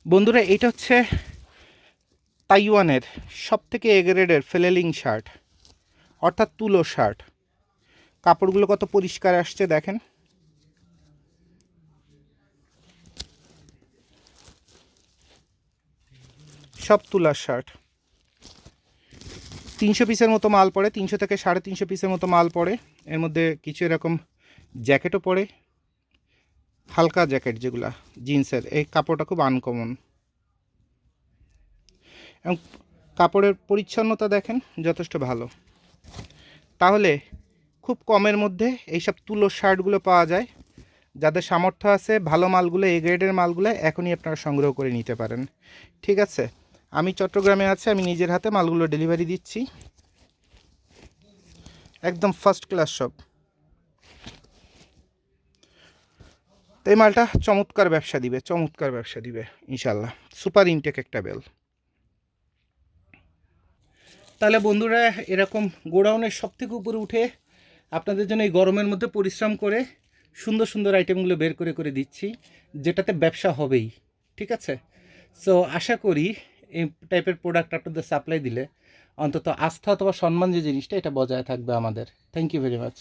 বন্ধুরা, এটা হচ্ছে তাইওয়ানের সবথেকে এ গ্রেডের ফেলেলিং শার্ট, অর্থাৎ তুলো শার্ট। কাপড়গুলো কত পরিষ্কার আসছে দেখেন। সব তুলার শার্ট। 300 পিসের মতো মাল পড়ে, 300 থেকে 350 পিসের মতো মাল পড়ে। এর মধ্যে কিছু এরকম জ্যাকেটও পড়ে, হালকা জ্যাকেট যেগুলা জিন্সের। এই কাপড়টা খুব আনকমন এবং কাপড়ের পরিচ্ছন্নতা দেখেন যথেষ্ট ভালো। তাহলে খুব কমের মধ্যে এইসব তুলো শার্টগুলো পাওয়া যায়। যাদের সামর্থ্য আছে, ভালো মালগুলো, এ গ্রেডের মালগুলো এখনই আপনারা সংগ্রহ করে নিতে পারেন। ঠিক আছে, আমি চট্টগ্রামে আছি, আমি নিজের হাতে মালগুলো ডেলিভারি দিচ্ছি, একদম ফার্স্ট ক্লাস সব। তো এই মালটা চমৎকার ব্যবসা দিবে, চমৎকার ব্যবসা দিবে ইনশাল্লাহ। সুপার ইনটেক একটা বেল। তাহলে বন্ধুরা, এরকম গোডাউনের সব থেকে উপরে উঠে আপনাদের জন্য এই গরমের মধ্যে পরিশ্রম করে সুন্দর সুন্দর আইটেমগুলো বের করে করে দিচ্ছি, যেটাতে ব্যবসা হবেই। ঠিক আছে, সো আশা করি এই টাইপের প্রোডাক্ট আপনাদের সাপ্লাই দিলে অন্তত আস্থা অথবা সম্মান যে জিনিসটা, এটা বজায় থাকবে আমাদের। Thank you very much.